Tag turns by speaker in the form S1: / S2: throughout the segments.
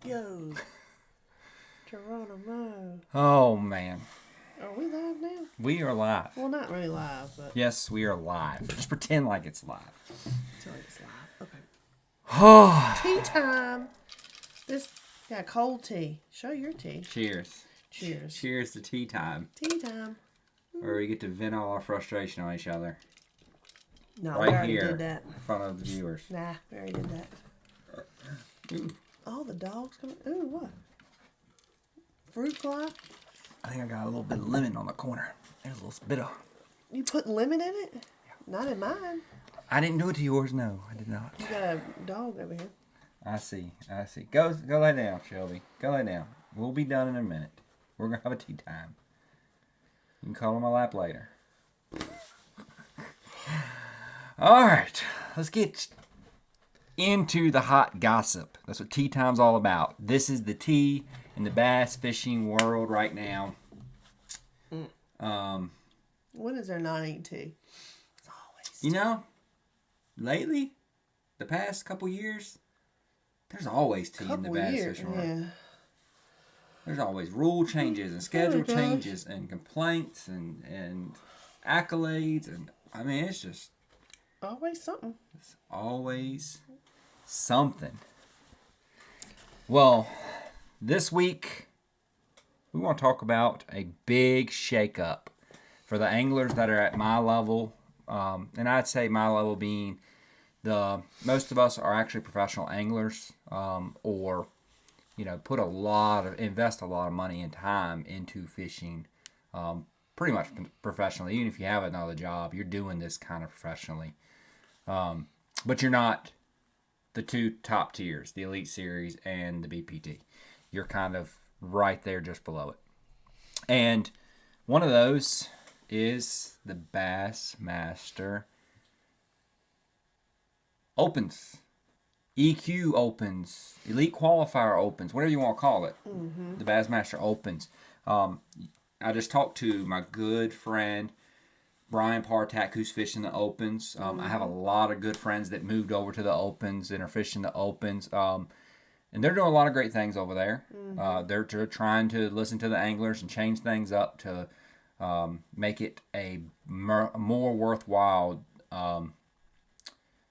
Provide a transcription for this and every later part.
S1: go. Geronimo.
S2: Oh, man.
S1: Are we live now?
S2: We are live.
S1: Well, not really live, but...
S2: Yes, we are live. Just pretend like it's live.
S1: It's like it's live. Okay.
S2: Oh.
S1: Tea time. This got cold tea. Show your tea.
S2: Cheers.
S1: Cheers.
S2: Cheers to tea time.
S1: Tea time.
S2: Where we get to vent all our frustration on each other.
S1: No, we
S2: Right
S1: already
S2: here.
S1: did that.
S2: In front of the viewers.
S1: Nah, we already did that.
S2: Ooh.
S1: Oh, the dog's coming. Ooh, what? Fruit fly?
S2: I think I got a little bit of lemon on the corner. There's a little bit of...
S1: You put lemon in it? Yeah. Not in mine.
S2: I didn't do it to yours, no. I did not.
S1: You got a dog over here.
S2: I see. Go lay down, Shelby. Go lay down. We'll be done in a minute. We're going to have a tea time. You can call on my lap later. All right. Let's get into the hot gossip. That's what tea time's all about. This is the tea in the bass fishing world right now.
S1: When is there not any tea? It's always tea.
S2: You know, lately, the past couple years, there's always tea in the bass fishing world.
S1: Yeah.
S2: There's always rule changes and schedule changes and complaints and accolades. And I mean, it's just
S1: Always something.
S2: it's always something. Well, this week, we want to talk about a big shakeup for the anglers that are at my level. And I'd say my level being most of us are actually professional anglers, or invest a lot of money and time into fishing, pretty much professionally. Even if you have another job, you're doing this kind of professionally. But you're not the two top tiers, the Elite Series and the BPT. You're kind of right there just below it. And one of those is the Bassmaster Opens. EQ Opens, Elite Qualifier Opens, whatever you want to call it. Mm-hmm. The Bassmaster Opens. I just talked to my good friend Brian Partak, who's fishing the Opens. I have a lot of good friends that moved over to the Opens and are fishing the Opens. And they're doing a lot of great things over there. Mm-hmm. They're trying to listen to the anglers and change things up to make it a more worthwhile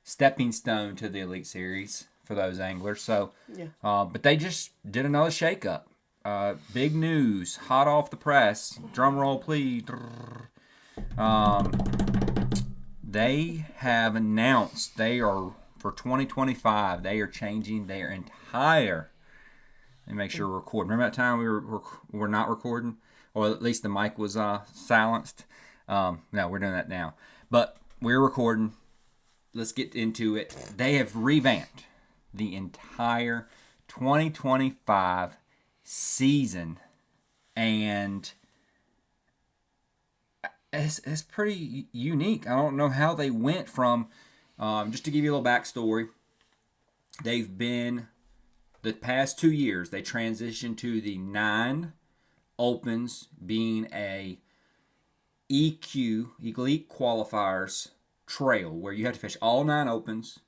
S2: stepping stone to the Elite Series for those anglers. So,
S1: yeah.
S2: But they just did another shakeup. Big news, hot off the press. Drum roll, please. They have announced for 2025, they are changing their entire. Let me make sure we're recording. Remember that time we were not recording, or at least the mic was silenced. No, we're doing that now. But we're recording. Let's get into it. They have revamped the entire 2025 season, and it's pretty unique. I don't know how they went from, just to give you a little backstory, they've been, the past 2 years, they transitioned to the 9 Opens being a EQ, Elite Qualifiers trail, where you have to fish all 9 Opens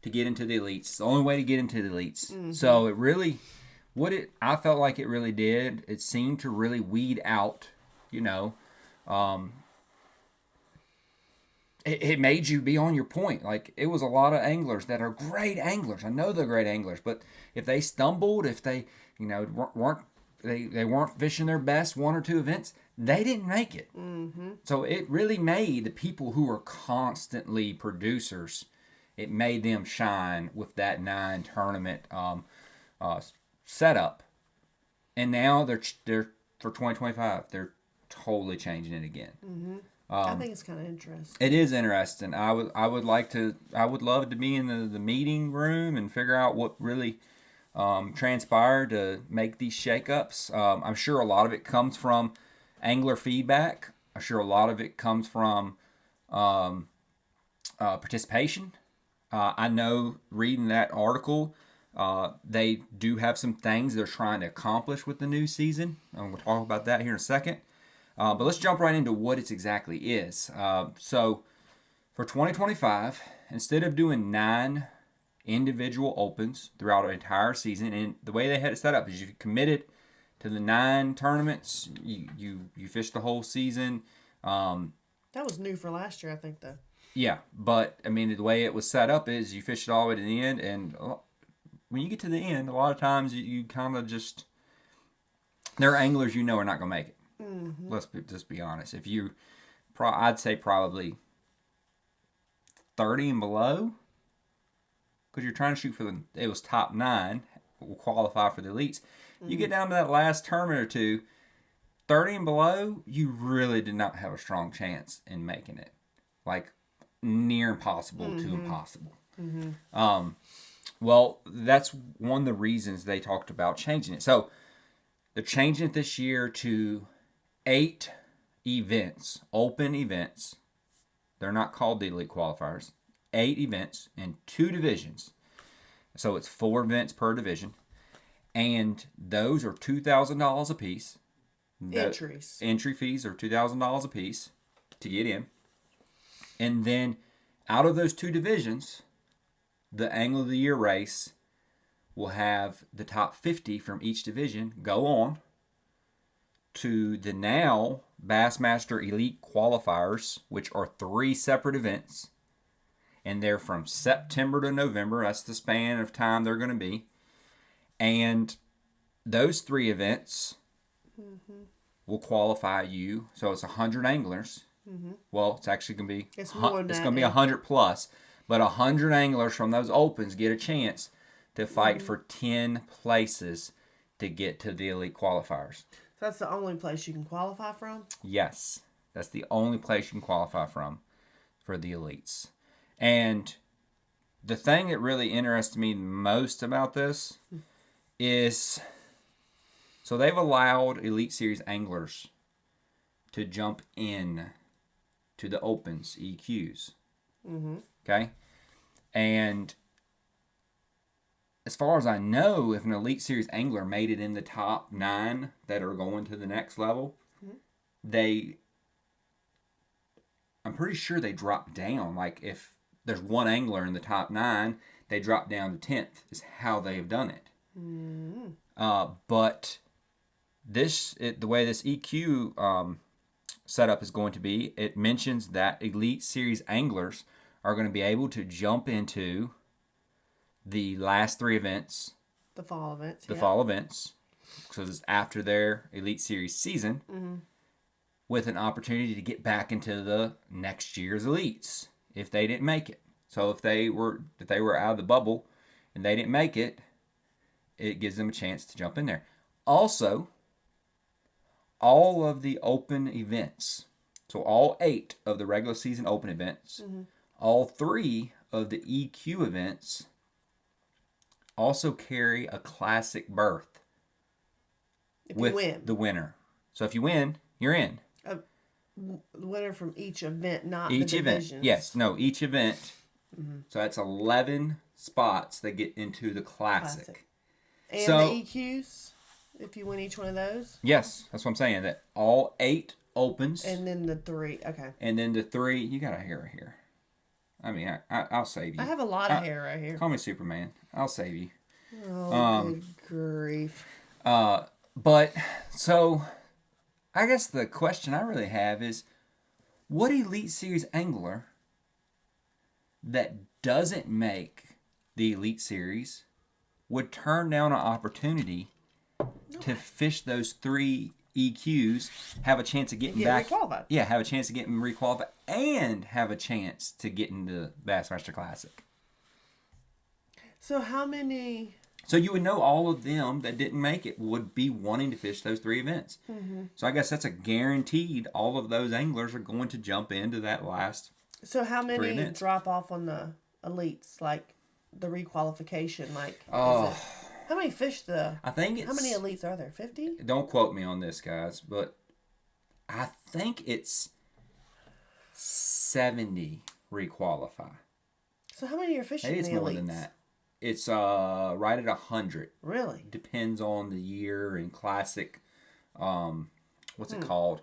S2: to get into the Elites. It's the only way to get into the Elites. Mm-hmm. So it really, I felt like it really did, it seemed to really weed out, it made you be on your point. Like, it was a lot of anglers that are great anglers. I know they're great anglers, but if they stumbled, if they, weren't fishing their best 1 or 2 events, they didn't make it. Mm-hmm. So it really made the people who are constantly producers, it made them shine with that 9 tournament setup. And now they're for 2025, they're totally changing it again.
S1: Mm-hmm. I think it's kind of interesting.
S2: It is interesting. I would love to be in the meeting room and figure out what really transpired to make these shakeups. I'm sure a lot of it comes from angler feedback. I'm sure a lot of it comes from participation. I know, reading that article, they do have some things they're trying to accomplish with the new season. And we'll talk about that here in a second. But let's jump right into what it exactly is. So for 2025, instead of doing 9 individual opens throughout an entire season. And the way they had it set up is you committed to the 9 tournaments. You fish the whole season.
S1: That was new for last year, I think, though.
S2: Yeah, but I mean the way it was set up is you fish it all the way to the end, and when you get to the end, a lot of times you kind of just there are anglers are not going to make it. Mm-hmm. Let's just be honest. If you, I'd say probably 30 and below, because you're trying to shoot for it was top 9 will qualify for the elites. Mm-hmm. You get down to that last tournament or two, 30 and below, you really did not have a strong chance in making it. Like near impossible to impossible. Mm-hmm. Well, that's one of the reasons they talked about changing it. So they're changing it this year to 8 events, open events. They're not called the elite qualifiers. 8 events in 2 divisions. So it's 4 events per division. And those are $2,000 a piece.
S1: Entries.
S2: Entry fees are $2,000 a piece to get in. And then out of those 2 divisions, the Angler of the Year race will have the top 50 from each division go on to the now Bassmaster Elite Qualifiers, which are 3 separate events. And they're from September to November. That's the span of time they're going to be. And those 3 events will qualify you. So it's 100 anglers. Mm-hmm. Well, it's actually going to be it's going to be 100 plus, but 100 anglers from those opens get a chance to fight for 10 places to get to the elite qualifiers.
S1: So that's the only place you can qualify from?
S2: Yes, that's the only place you can qualify from for the elites. And the thing that really interests me most about this is so they've allowed Elite Series anglers to jump in to the opens, EQs. Mm-hmm. Okay? And as far as I know, if an Elite Series angler made it in the top 9 that are going to the next level, I'm pretty sure they drop down. Like if there's one angler in the top 9, they drop down to 10th is how they have done it. Mm-hmm. But the way this EQ setup is going to be, it mentions that Elite Series anglers are going to be able to jump into the last 3 events.
S1: The fall events.
S2: Fall events. Because it's after their Elite Series season. Mm-hmm. With an opportunity to get back into the next year's elites if they didn't make it. So if they were out of the bubble and they didn't make it, it gives them a chance to jump in there. Also, all of the open events, so all 8 of the regular season open events, all 3 of the EQ events also carry a classic berth with the winner. So if you win, you're in.
S1: The winner from each event, not
S2: each
S1: the
S2: event.
S1: divisions.
S2: Yes, no, each event. Mm-hmm. So that's 11 spots that get into the classic.
S1: And the EQs, if you win each one of those?
S2: Yes, that's what I'm saying. That all 8 opens.
S1: And then the 3, okay.
S2: And then the 3, you got a hair right here. I mean, I'll save you.
S1: I have a lot of hair right here.
S2: Call me Superman. I'll save you.
S1: Oh, good grief.
S2: But, so, I guess the question I really have is, what Elite Series angler that doesn't make the Elite Series would turn down an opportunity to fish those 3 EQs, have a chance of getting back.
S1: Requalified.
S2: Yeah, have a chance of getting requalified and have a chance to get into the Bassmaster Classic.
S1: So how many...
S2: So you would know all of them that didn't make it would be wanting to fish those 3 events. Mm-hmm. So I guess that's a guaranteed all of those anglers are going to jump into that last.
S1: So how many drop off on the elites, like the requalification? Like, how many fish I think how many elites are there? 50?
S2: Don't quote me on this, guys, but I think it's 70 requalify.
S1: So how many are fishing?
S2: Maybe it's more than that. It's right at 100.
S1: Really?
S2: Depends on the year and classic. What's it called?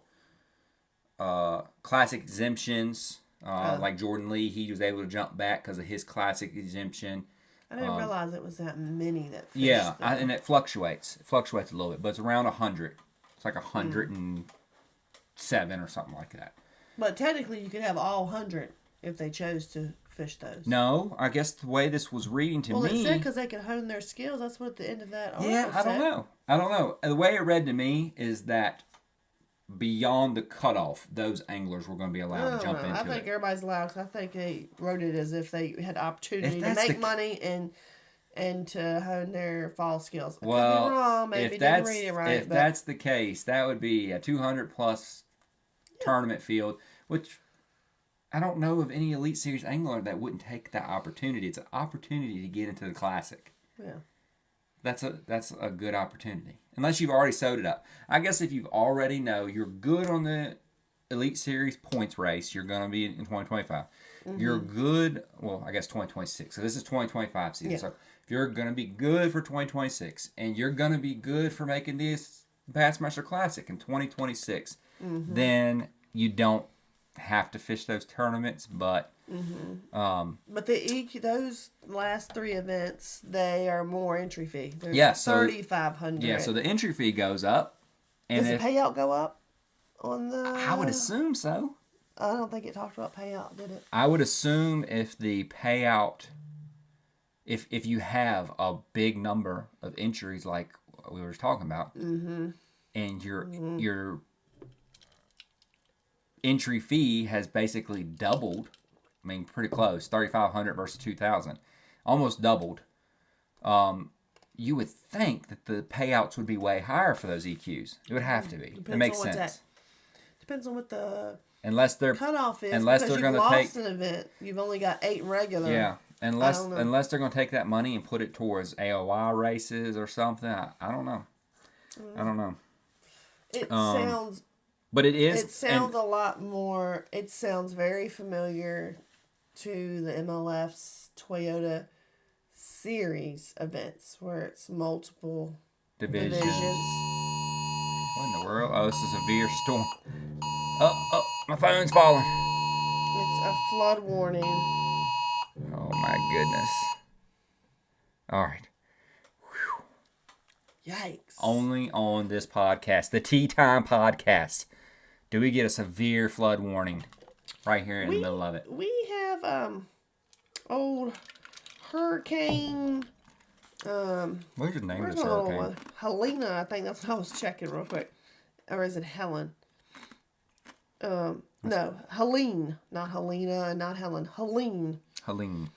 S2: Classic exemptions. Like Jordan Lee, he was able to jump back because of his classic exemption.
S1: I didn't realize it was that many that fished.
S2: Yeah, and it fluctuates. It fluctuates a little bit, but it's around 100. It's like 107 or something like that.
S1: But technically, you could have all 100 if they chose to fish those.
S2: No, I guess the way this was reading to me...
S1: Well, it said because they could hone their skills. That's what the end of that article
S2: said. I don't know. The way it read to me is that beyond the cutoff, those anglers were going to be allowed to jump into it.
S1: I think everybody's allowed, because I think they wrote it as if they had opportunity to make money and to hone their fall skills. I could be wrong. Maybe didn't read it right.
S2: If that's the case, that would be a 200-plus tournament field, which... I don't know of any Elite Series angler that wouldn't take that opportunity. It's an opportunity to get into the Classic.
S1: Yeah.
S2: That's a good opportunity. Unless you've already sewed it up. I guess if you already know you're good on the Elite Series points race, you're going to be in 2025. Mm-hmm. You're good, well, I guess 2026. So this is 2025 season. Yeah. So if you're going to be good for 2026, and you're going to be good for making this Bassmaster Classic in 2026, then you don't have to fish those tournaments, but
S1: but those last 3 events, they are more entry fee. They're $3,500.
S2: Yeah, so the entry fee goes up. And
S1: does the payout go up on the?
S2: I would assume so.
S1: I don't think it talked about payout, did it?
S2: I would assume if the payout, if you have a big number of entries like we were talking about, and your entry fee has basically doubled. I mean, pretty close. $3,500 versus $2,000, almost doubled. You would think that the payouts would be way higher for those EQs. It would have to be. It makes sense.
S1: Depends on what the
S2: cutoff
S1: is. Unless they're going to take an event, you've only got 8 regular.
S2: Yeah, unless they're going to take that money and put it towards AOI races or something. I don't know. I don't know.
S1: It sounds.
S2: But it is.
S1: It sounds a lot more. It sounds very familiar to the MLF's Toyota Series events, where it's multiple divisions.
S2: What in the world? Oh, it's a severe storm. Oh, my phone's falling.
S1: It's a flood warning.
S2: Oh my goodness. All right.
S1: Whew. Yikes.
S2: Only on this podcast, the Tea Time Podcast, do we get a severe flood warning right here in the middle of it.
S1: We have old hurricane.
S2: What's the name of this hurricane?
S1: Helena, I think that's what I was checking real quick. Or is it Helen? No, Helene, not Helena, not Helen. Helene.
S2: Helene.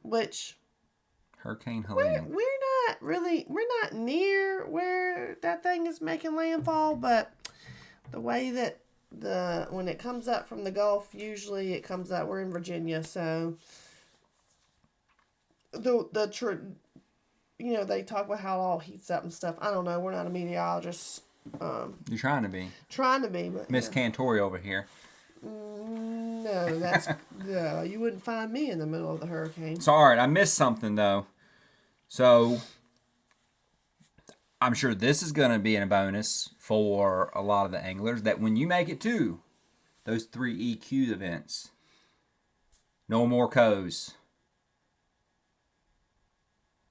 S1: Which
S2: Hurricane Helene.
S1: We're not near where that thing is making landfall, but the way that when it comes up from the Gulf, usually it comes up. We're in Virginia, so they talk about how it all heats up and stuff. I don't know. We're not a meteorologist.
S2: You're trying to be.
S1: Trying to be, but
S2: Miss Cantori over here.
S1: No, that's no. You wouldn't find me in the middle of the hurricane.
S2: So, all right, I missed something though. So, I'm sure this is going to be a bonus for a lot of the anglers that when you make it to those 3 EQ events, no more co's.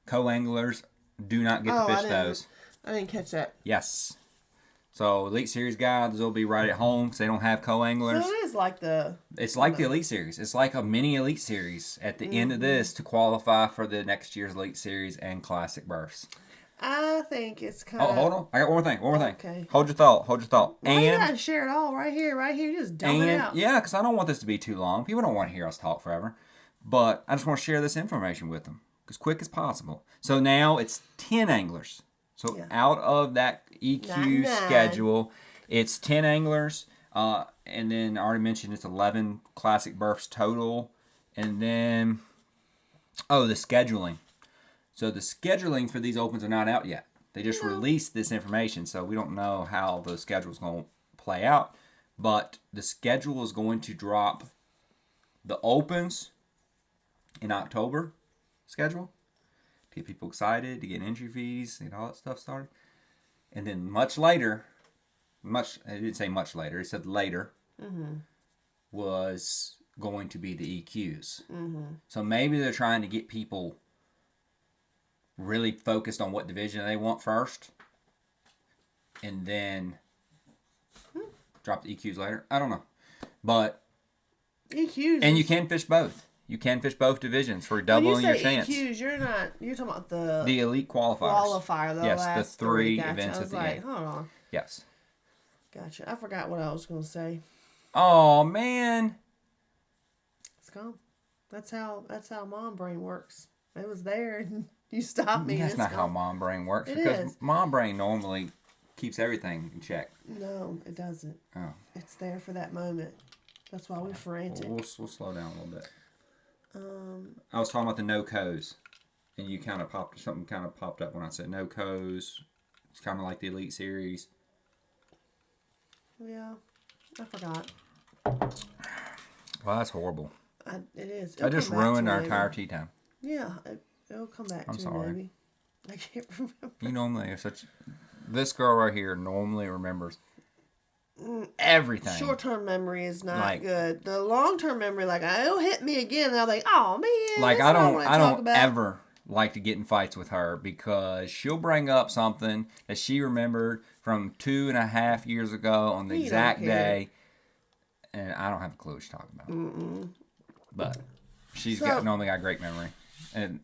S2: Co-anglers do not get to fish those.
S1: I didn't catch that.
S2: Yes. So, Elite Series guys will be right at home because they don't have co-anglers.
S1: So, it is like the...
S2: It's like the Elite Series. It's like a mini Elite Series at the end of this to qualify for the next year's Elite Series and Classic berths.
S1: I think it's kind of...
S2: Oh, hold on. I got one more thing.
S1: Okay.
S2: Hold your thought.
S1: Well, you got to share it all right here. Just dump it out.
S2: Yeah, because I don't want this to be too long. People don't want to hear us talk forever. But I just want to share this information with them as quick as possible. So now it's 10 anglers. So out of that EQ schedule, it's 10 anglers. And then I already mentioned it's 11 Classic berths total. And then, the scheduling. So the scheduling for these opens are not out yet. They just released this information, so we don't know how the schedule is going to play out. But the schedule is going to drop the opens in October schedule to get people excited, to get entry fees, and all that stuff started. And then much later, it didn't say much later, it said later, was going to be the EQs. So maybe they're trying to get people really focused on what division they want first, and then drop the EQs later. I don't know, but
S1: EQs.
S2: And you can fish both. You can fish both divisions for doubling your chance.
S1: EQs, you're talking about
S2: the elite qualifiers.
S1: Qualifier, the
S2: yes,
S1: last
S2: the three
S1: gotcha.
S2: events at the end.
S1: Hold on.
S2: Yes.
S1: Gotcha. I forgot what I was going to say.
S2: Oh man.
S1: It's gone. That's how mom brain works. It was there and you stopped me.
S2: That's not how mom brain works. Because mom brain normally keeps everything in check.
S1: No, it doesn't.
S2: Oh.
S1: It's there for that moment. That's why we're frantic.
S2: We'll slow down a little bit. I was talking about the no-co's, and you something kind of popped up when I said no-co's. It's kind of like the Elite Series.
S1: Yeah, I forgot.
S2: Well, that's horrible.
S1: It is.
S2: I just ruined our entire tea time.
S1: Yeah, it'll come back to
S2: sorry.
S1: me, maybe. I can't remember.
S2: You normally are such... This girl right here normally remembers everything.
S1: Short-term memory is not good. The long-term memory, it'll hit me again, and I'll be like, oh man.
S2: I don't ever like to get in fights with her because she'll bring up something that she remembered from 2.5 years ago on the exact day, and I don't have a clue what she's talking about.
S1: Mm-mm.
S2: But she's normally got great memory, and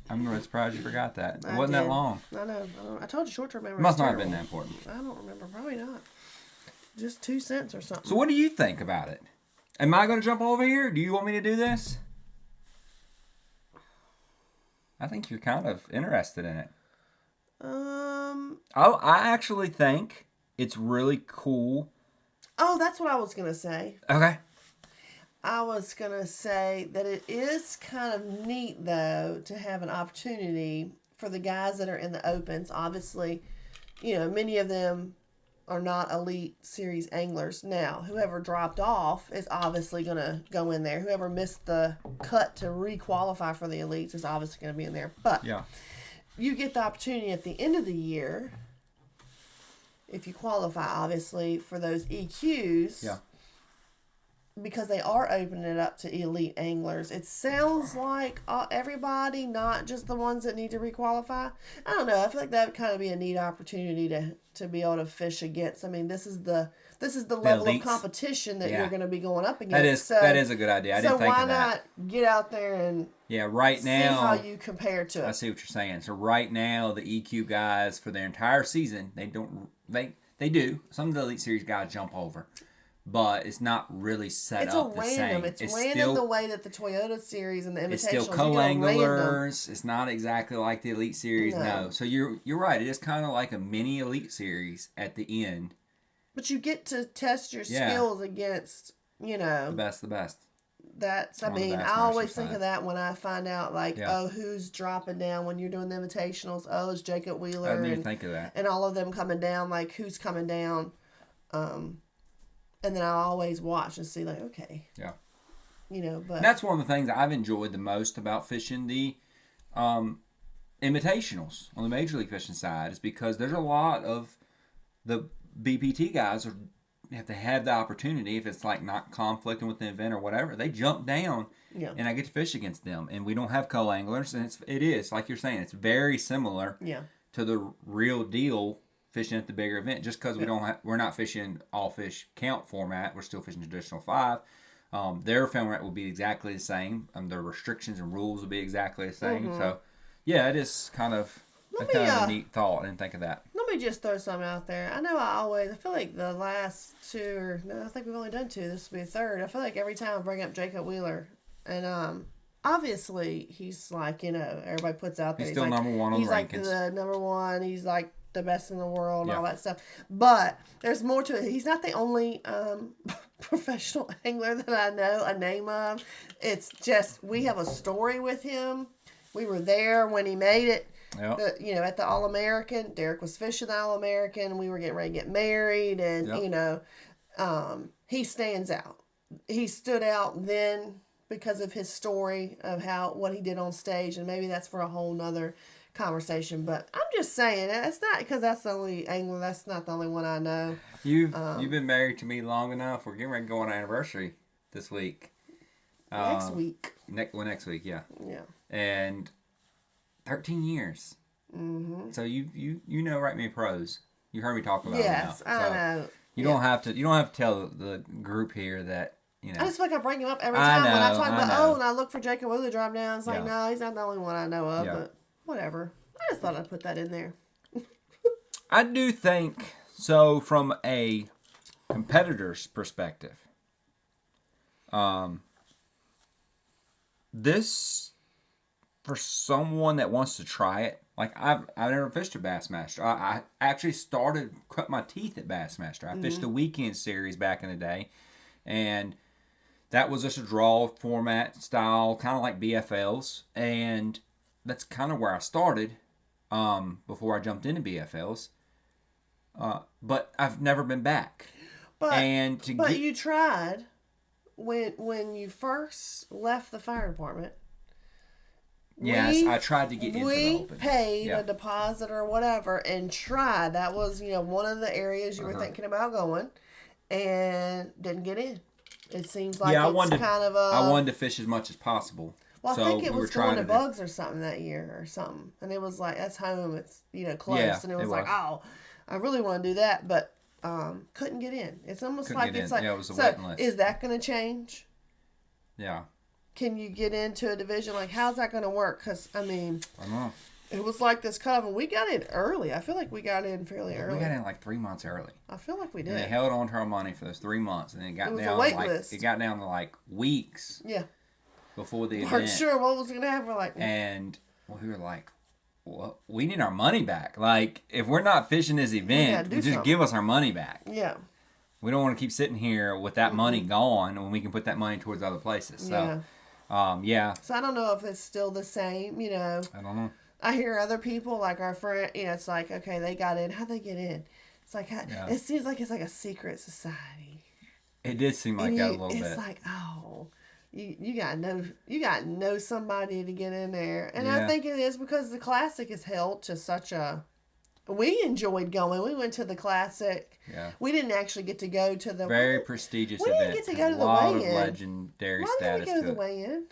S2: I'm really surprised you forgot that. It wasn't that long.
S1: I know. I told you short-term memory.
S2: Must not have been that important.
S1: I don't remember. Probably not. Just 2 cents or something.
S2: So what do you think about it? Am I going to jump over here? Do you want me to do this? I think you're kind of interested in it. I actually think it's really cool.
S1: Oh, that's what I was going to say.
S2: Okay.
S1: I was going to say that it is kind of neat, though, to have an opportunity for the guys that are in the opens. Obviously, many of them are not Elite Series anglers. Now, whoever dropped off is obviously going to go in there. Whoever missed the cut to re-qualify for the Elites is obviously going to be in there. But you get the opportunity at the end of the year, if you qualify, obviously, for those EQs.
S2: Yeah.
S1: Because they are opening it up to elite anglers. It sounds like everybody, not just the ones that need to requalify. I don't know. I feel like that would kind of be a neat opportunity to be able to fish against. I mean, this is the level of competition that you're going to be going up against.
S2: That is a good idea. I didn't think of that.
S1: So why not get out there and
S2: right now,
S1: see how you compare to it?
S2: I see what you're saying. So right now, the EQ guys for their entire season, they do. Some of the Elite Series guys jump over. But it's not really set up the same.
S1: It's random still, the way that the Toyota Series and the Invitational.
S2: It's still co-anglers. It's not exactly like the Elite Series. No. So you're right. It is kind of like a mini Elite Series at the end.
S1: But you get to test your skills against,
S2: the best.
S1: I always think of that when I find out, who's dropping down when you're doing the Invitationals. Oh, it's Jacob Wheeler.
S2: I didn't even think of that.
S1: And all of them coming down, who's coming down. And then I always watch and see, okay.
S2: Yeah.
S1: But...
S2: And that's one of the things I've enjoyed the most about fishing the invitationals on the Major League Fishing side is because there's a lot of the BPT guys have to have the opportunity, if it's not conflicting with the event or whatever, they jump down and I get to fish against them. And we don't have co-anglers, and it is, like you're saying, it's very similar to the real deal fishing at the bigger event. Just because we're not fishing all fish count format, we're still fishing traditional 5. Their format will be exactly the same. Their restrictions and rules will be exactly the same. Mm-hmm. So, it is kind of a neat thought. I didn't think of that.
S1: Let me just throw something out there. I feel like the last 2, I think we've only done 2. This will be the 3rd. I feel like every time I bring up Jacob Wheeler, and obviously he's everybody puts out there.
S2: He's still number 1 on the rankings.
S1: He's the number 1. He's the best in the world and all that stuff. But there's more to it. He's not the only professional angler that I know a name of. It's just we have a story with him. We were there when he made it. Yep. At the All-American. Derek was fishing the All-American. We were getting ready to get married. And, he stands out. He stood out then because of his story of what he did on stage. And maybe that's for a whole nother conversation, but I'm just saying it's not because that's the only angler. That's not the only one I know.
S2: You've been married to me long enough. We're getting ready to go on an anniversary this week.
S1: Next week.
S2: Next week, yeah.
S1: Yeah.
S2: And 13 years.
S1: Mm-hmm.
S2: So you know right many pros. You heard me talk about
S1: Yes,
S2: them enough.
S1: I know.
S2: You don't have to tell the group here that you know.
S1: I just feel like I bring him up every
S2: I
S1: time when I
S2: know,
S1: talk
S2: I
S1: about,
S2: know.
S1: when I look for Jacob Wheeler drop down. It's like,
S2: Yeah.
S1: no, he's not the only one I know of,
S2: Yeah.
S1: but whatever. I just thought I'd put that in there.
S2: I do think so from a competitor's perspective. This for someone that wants to try it. Like I've never fished a Bassmaster. I actually cut my teeth at Bassmaster. I fished the weekend series back in the day, and that was just a draw format style, kind of like BFLs, and that's kind of where I started before I jumped into BFLs. But I've never been back.
S1: But
S2: You
S1: tried when you first left the fire department.
S2: Yes, I tried to get into the open.
S1: We paid a deposit or whatever and tried. That was, one of the areas you were thinking about going, and didn't get in. It seems like
S2: I
S1: it's
S2: wanted
S1: kind of a...
S2: I wanted to fish as much as possible.
S1: Well,
S2: so
S1: I think it was going to
S2: do...
S1: Bugs or something that year or something. And it was like, that's home. It's, close.
S2: Yeah,
S1: and it was like, oh, I really want to do that, but couldn't get in. It's almost like it's like...
S2: it was a waiting list.
S1: Is that going to change?
S2: Yeah.
S1: Can you get into a division? Like, how's that going to work? Because, I don't
S2: know.
S1: It was like this cutoff, and we got in early. I feel like we got in fairly early.
S2: We got in like 3 months early.
S1: I feel like we did.
S2: And they held on to our money for those 3 months, and then it got down to like weeks.
S1: Yeah.
S2: Before the event.
S1: Weren't sure what was going to happen.
S2: And we were like, well, we need our money back. Like, if we're not fishing this event, just give us our money back.
S1: Yeah.
S2: We don't want to keep sitting here with that money gone when we can put that money towards other places. So,
S1: So I don't know if it's still the same,
S2: I don't know.
S1: I hear other people, like our friend, it's like, okay, they got in. How'd they get in? It's like, it seems like it's like a secret society.
S2: It did seem like that a little bit.
S1: It's like, oh, you got to know somebody to get in there. And I think it is because the Classic is held to such a... We enjoyed going. We went to the Classic.
S2: Yeah.
S1: We didn't actually get to go to the...
S2: Very prestigious event.
S1: We didn't get to go to the weigh-in.
S2: A lot of legendary status to it.
S1: Why didn't we go to the weigh-in?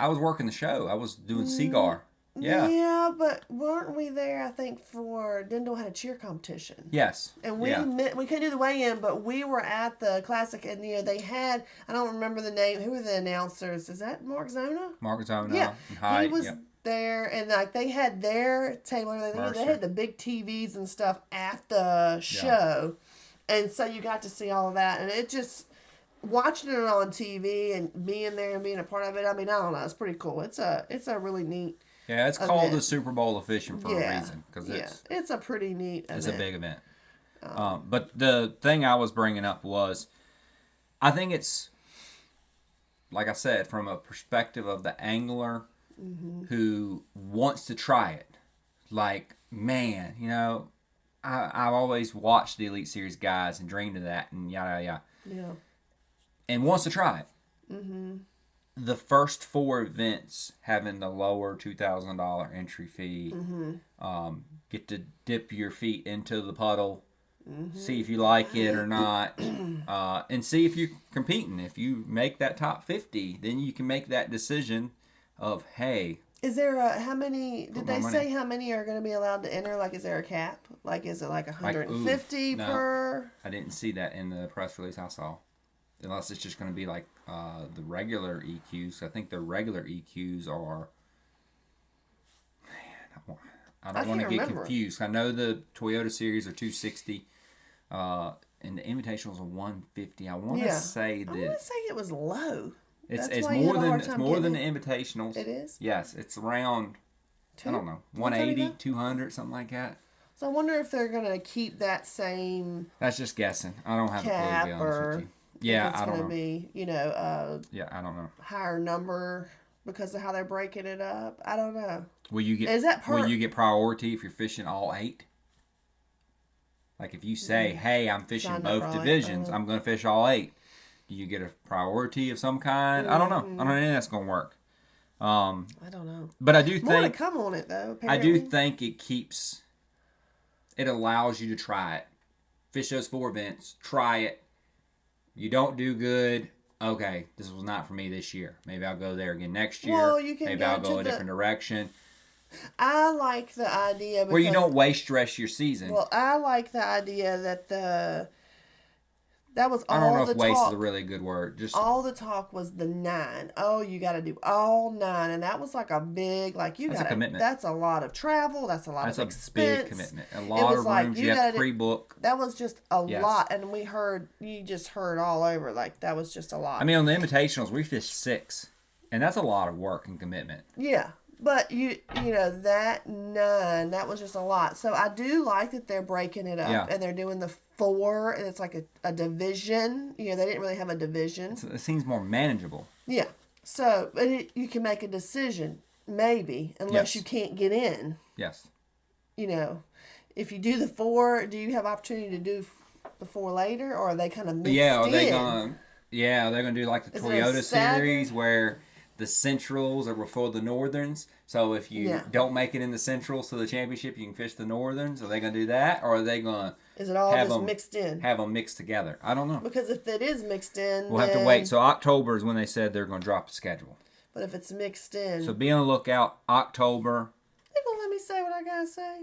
S2: I was working the show. I was doing Seagar. Yeah.
S1: Yeah, but weren't we there, I think, for... Dindal had a cheer competition.
S2: Yes.
S1: And we couldn't do the weigh-in, but we were at the Classic, and, they had... I don't remember the name. Who were the announcers? Is that Mark Zona?
S2: Mark Zona.
S1: Yeah.
S2: And Hyde.
S1: He was there, and, like, they had their table and everything. They had the big TVs and stuff at the show. And so you got to see all of that, and it just... Watching it on TV and being there and being a part of it, I don't know. It's pretty cool. It's a really neat...
S2: Yeah, it's called the Super Bowl of fishing for a reason. Cause
S1: it's a pretty neat event.
S2: It's a big event. But the thing I was bringing up was, I think it's, like I said, from a perspective of the angler who wants to try it. Like, man, I've always watched the Elite Series guys and dreamed of that and yada, yada.
S1: Yeah.
S2: And wants to try it. Mm-hmm. The first 4 events having the lower $2,000 entry fee, get to dip your feet into the puddle, see if you like it or not, and see if you're competing. If you make that top 50, then you can make that decision of, hey.
S1: Is there how many, did they say how many are going to be allowed to enter? Like, is there a cap? Like, is it like 150 per?
S2: No, I didn't see that in the press release I saw. Unless it's just going to be like the regular EQs. I think the regular EQs are... Man, I don't want to get confused. I know the Toyota series are 260, and the Invitationals are 150. I want to say that... I
S1: want to say it was low.
S2: It's more than the Invitationals.
S1: It is?
S2: Yes, it's around, I don't know, 180, 200, something like that.
S1: So I wonder if they're going to keep that same...
S2: That's just guessing. I don't have a clue, to be honest with you. Yeah, I don't know.
S1: It's going to be,
S2: I don't know.
S1: Higher number because of how they're breaking it up. I don't know.
S2: Will you get priority if you're fishing all 8? Like if you say, hey, I'm fishing both divisions, I'm going to fish all 8. Do you get a priority of some kind? I don't know. I don't know if that's going to work.
S1: I don't know.
S2: But I do think...
S1: More to come on it, though, apparently.
S2: I do think it allows you to try it. Fish those 4 events. Try it. You don't do good. Okay, this was not for me this year. Maybe I'll go there again next year.
S1: Well, you can
S2: Maybe I'll go a different direction.
S1: I like the idea because
S2: where you don't waste stress your season.
S1: well, I like the idea that that was
S2: I don't
S1: all
S2: know
S1: the
S2: if waste is
S1: talk.
S2: a really good word. Just
S1: All the talk was the 9. Oh, you got to do all 9, and that was like a big you
S2: that's
S1: got
S2: a
S1: to.
S2: commitment.
S1: That's a lot of travel. That's a lot
S2: That's
S1: of
S2: a
S1: expense.
S2: big commitment. A
S1: It
S2: lot
S1: was
S2: of
S1: like
S2: rooms
S1: you
S2: you have
S1: got
S2: to pre-book.
S1: That was just a
S2: Yes.
S1: lot, and you just heard all over like that was just a lot.
S2: I mean, on the invitationals, we fished 6, and that's a lot of work and commitment.
S1: Yeah, but you know that 9, that was just a lot. So I do like that they're breaking it up
S2: Yeah.
S1: and they're doing the 4, and it's like a division. You know, they didn't really have a division.
S2: It seems more manageable.
S1: Yeah. So you can make a decision maybe unless
S2: Yes.
S1: you can't get in.
S2: Yes.
S1: You know, if you do the 4, do you have opportunity to do the 4 later, or are they kind of mixed
S2: Yeah,
S1: in?
S2: they're gonna do like the
S1: Is it a
S2: Toyota
S1: staggered?
S2: series where the Centrals are before the Northerns. So if you don't make it in the Centrals to the championship, you can fish the Northerns. Are they gonna do that, or are they gonna
S1: Is it all
S2: have
S1: just
S2: them
S1: mixed in?
S2: have them mixed together? I don't know.
S1: Because if it is mixed in,
S2: We'll have to
S1: then-
S2: wait. So October is when they said they're gonna drop the schedule.
S1: But if it's mixed in,
S2: So be on the lookout. October.
S1: you gonna let me say what I gotta say?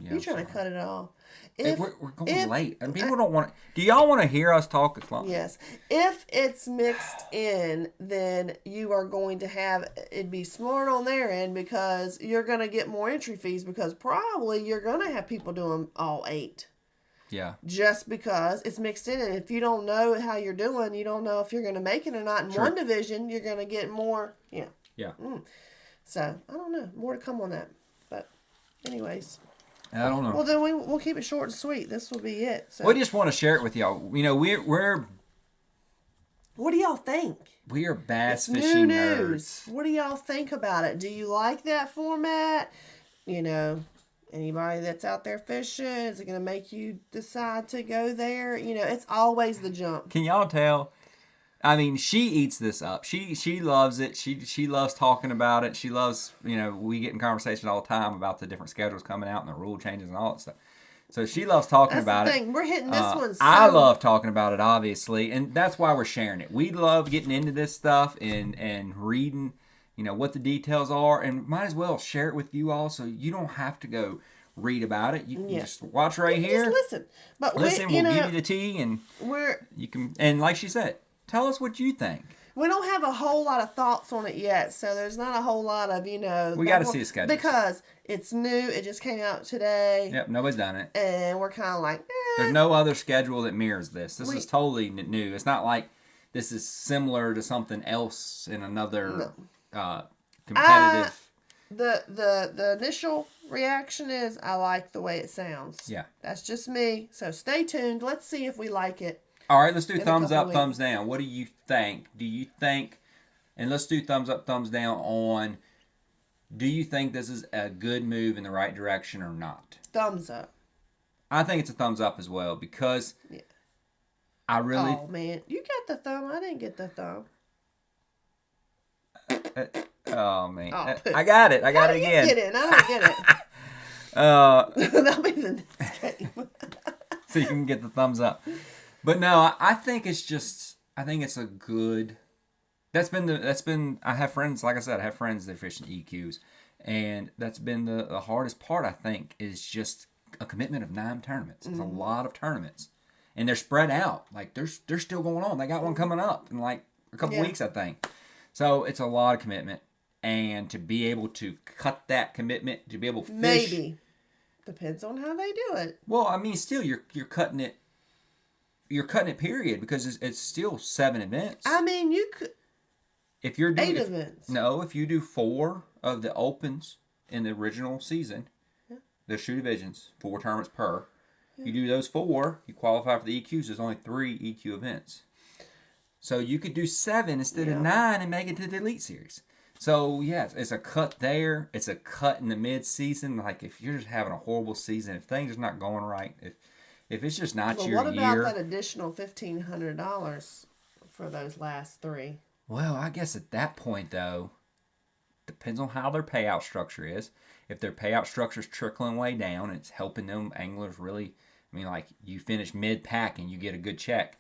S2: Yeah,
S1: You trying to cut it off?
S2: we're going late, and people don't want. Do y'all want to hear us talk as long?
S1: Yes. If it's mixed in, then you are going to have it'd be smart on their end because you're going to get more entry fees because probably you're going to have people doing all 8
S2: Yeah.
S1: just because it's mixed in. And if you don't know how you're doing, you don't know if you're going to make it or not in
S2: True.
S1: one division, you're going to get more. Yeah.
S2: Yeah.
S1: So I don't know. More to come on that. But anyways.
S2: I don't know.
S1: Well, then we'll keep it short and sweet. This will be it. So.
S2: We just want to share it with y'all. You know, we're
S1: What do y'all think?
S2: we are bass
S1: It's
S2: fishing
S1: new
S2: nerds.
S1: news. What do y'all think about it? Do you like that format? You know, anybody that's out there fishing, is it going to make you decide to go there? You know, it's always the jump.
S2: Can y'all tell? I mean, she eats this up. She loves it. She loves talking about it. She loves, we get in conversation all the time about the different schedules coming out and the rule changes and all that stuff. So she loves talking
S1: That's
S2: about
S1: the
S2: it.
S1: thing. We're hitting this one.
S2: I love talking about it, obviously, and that's why we're sharing it. We love getting into this stuff and reading, what the details are, and might as well share it with you all so you don't have to go read about it. You can just watch right here.
S1: Just listen. But
S2: we'll give you the tea, and you can. And like she said, tell us what you think.
S1: We don't have a whole lot of thoughts on it yet, so there's not a whole lot of,
S2: We got to see the schedule.
S1: Because it's new. It just came out today.
S2: Yep, nobody's done it.
S1: And we're kind of like,
S2: There's no other schedule that mirrors this. This is totally new. It's not like this is similar to something else in another competitive.
S1: The initial reaction is I like the way it sounds.
S2: Yeah.
S1: That's just me. So stay tuned. Let's see if we like it.
S2: All right, let's do thumbs
S1: couple
S2: up,
S1: weeks.
S2: thumbs down. What do you think? And let's do thumbs up, thumbs down on, do you think this is a good move in the right direction or not?
S1: Thumbs up.
S2: I think it's a thumbs up as well because I really...
S1: Oh, man. You got the thumb. I didn't get the thumb.
S2: Oh, man.
S1: Oh,
S2: I got it. I got it
S1: You
S2: again.
S1: get it. I don't get it. That'll be the next game.
S2: So you can get the thumbs up. But no, I think it's a good... I have friends, like I said, that fish in EQs. And that's been the hardest part, I think, is just a commitment of 9 tournaments. It's a lot of tournaments. And they're spread out. Like, they're still going on. They got one coming up in like a couple weeks, I think. So it's a lot of commitment. And to be able to cut that commitment, to be able to fish...
S1: Maybe. Depends on how they do it.
S2: Well, I mean, still, you're cutting it... You're cutting it, period, because it's still 7 events.
S1: I mean, you could...
S2: If you're doing
S1: 8 events.
S2: No, if you do 4 of the opens in the original season, there's 2 divisions, 4 tournaments per. You do those 4, you qualify for the EQs. There's only 3 EQ events, so you could do 7 instead of 9 and make it to the Elite Series. So yes, it's a cut there. It's a cut in the mid-season. Like if you're just having a horrible season, if things are not going right, if it's just not your year.
S1: What about that additional $1,500 for those last 3?
S2: Well, I guess at that point, though, depends on how their payout structure is. If their payout structure is trickling way down and it's helping them anglers really, I mean, like you finish mid-pack and you get a good check.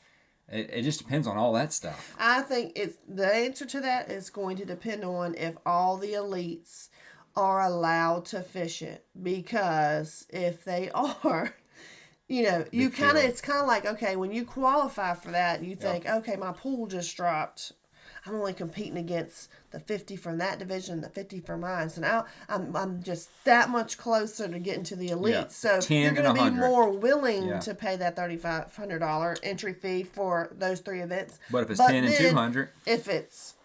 S2: It just depends on all that stuff.
S1: I think the answer to that is going to depend on if all the elites are allowed to fish it, because if they are, you kind of, it's kind of like, okay, when you qualify for that, you think, okay, my pool just dropped. I'm only competing against the 50 from that division, the 50 from mine. So now I'm just that much closer to getting to the elite.
S2: Yeah.
S1: So
S2: 10
S1: you're going
S2: and
S1: to be
S2: 100.
S1: more willing to pay that $3,500 entry fee for those 3 events.
S2: But if it's 10 and 200,
S1: if it's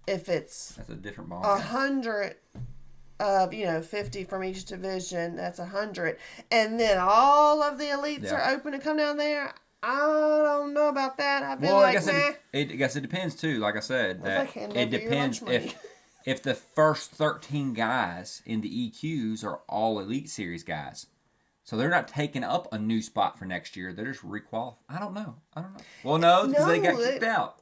S2: that's a different ball.
S1: 100 of 50 from each division, that's 100, and then all of the elites are open to come down there. I don't know about that. I feel like,
S2: I guess it depends too. Like I said, it depends
S1: if
S2: if the first 13 guys in the EQs are all Elite Series guys, so they're not taking up a new spot for next year. They're just requalifying. I don't know. Well, no, because they got kicked out.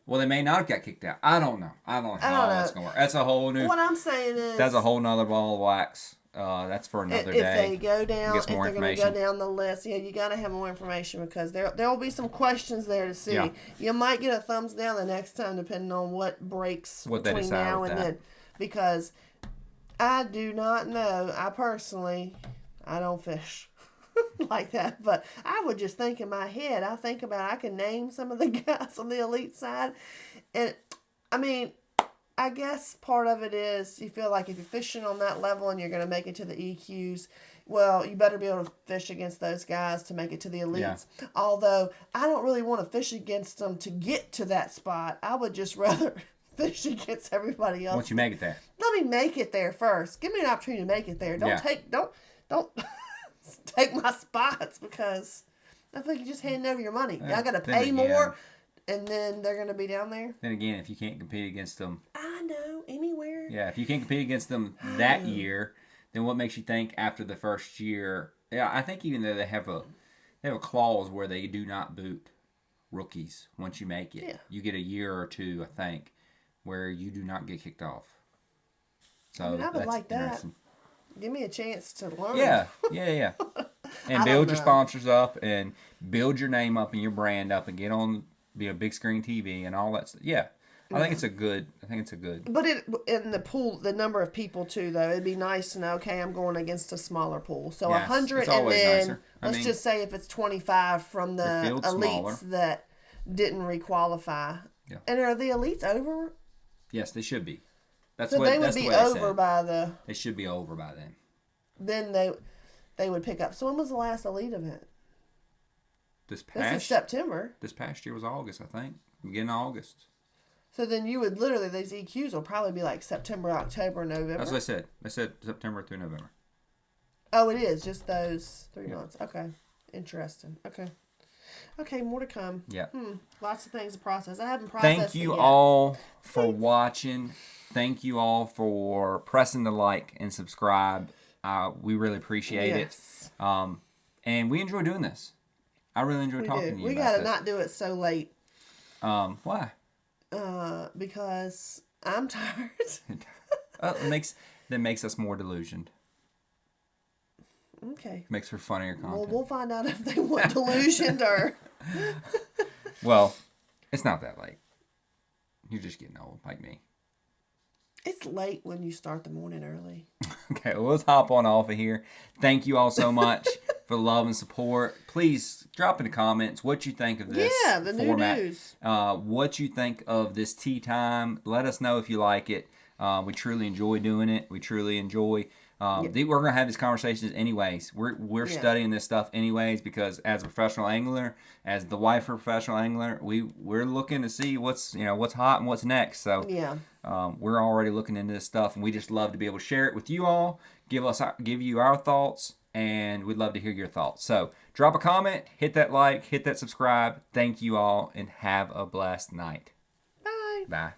S2: Well, they may not have got kicked out. I don't know. I don't know how that's going to work. That's a whole new.
S1: What I'm saying is, that's
S2: a whole nother ball of wax. That's for another day.
S1: If they go down, if they're going to go down the list, you got to have more information, because there will be some questions there to see. Yeah. You might get a thumbs down the next time, depending on what breaks between now and then. Because I do not know. I personally, I don't fish like that, but I would just think in my head. I can name some of the guys on the elite side, and I mean, I guess part of it is you feel like if you're fishing on that level and you're going to make it to the EQs, well, you better be able to fish against those guys to make it to the elites. Yeah. Although I don't really want to fish against them to get to that spot. I would just rather fish against everybody else.
S2: Once you make it there,
S1: let me make it there first. Give me an opportunity to make it there. Don't take my spots, because I think you're just handing over your money. Y'all got to pay more. And then they're going to be down there?
S2: Then again, if you can't compete against them...
S1: I know, anywhere.
S2: Yeah, if you can't compete against them that year, then what makes you think after the first year... Yeah, I think even though they have a clause where they do not boot rookies once you make it. Yeah. You get a year or two, I think, where you do not get kicked off. So I would like that.
S1: Give me a chance to learn.
S2: Yeah. And build your sponsors up and build your name up and your brand up and get on... be a big screen TV and all that stuff. Yeah. I think it's a good. But in the pool, the number of people too, though, it'd be nice to know. Okay, I'm going against a smaller pool, so 100, and then let's just say if it's 25 from the elites smaller. That didn't requalify. Yeah. And are the elites over? Yes, they should be.
S1: They would be over by the.
S2: They should be over by then.
S1: Then they would pick up. So when was the last elite event? This is September.
S2: This past year was August, I think. Beginning of August.
S1: So then you would literally, these EQs will probably be like September, October, November.
S2: That's what I said. I said September through November.
S1: Oh, it is. Just those 3 months. Okay. Interesting. Okay, more to come.
S2: Yeah.
S1: Lots of things to process. I haven't processed it yet.
S2: Thank you all for watching. Thank you all for pressing the like and subscribe. We really appreciate it. And we enjoy doing this. I really enjoy talking to you.
S1: We gotta not do it so late.
S2: Why?
S1: Because I'm tired.
S2: That makes us more delusioned.
S1: Okay.
S2: Makes for funnier content.
S1: Well, we'll find out if they want delusioned or.
S2: Well, it's not that late. You're just getting old, like me.
S1: It's late when you start the morning early.
S2: Okay, well, let's hop on off of here. Thank you all so much for the love and support. Please drop in the comments what you think of this format. New news. What you think of this tea time. Let us know if you like it. We truly enjoy doing it. We truly enjoy. We're gonna have these conversations anyways. We're studying this stuff anyways, because as a professional angler, as the wife of a professional angler, we're looking to see what's hot and what's next. So we're already looking into this stuff, and we just love to be able to share it with you all, give you our thoughts, and we'd love to hear your thoughts. So drop a comment, hit that like, hit that subscribe. Thank you all, and have a blessed night.
S1: Bye.
S2: Bye.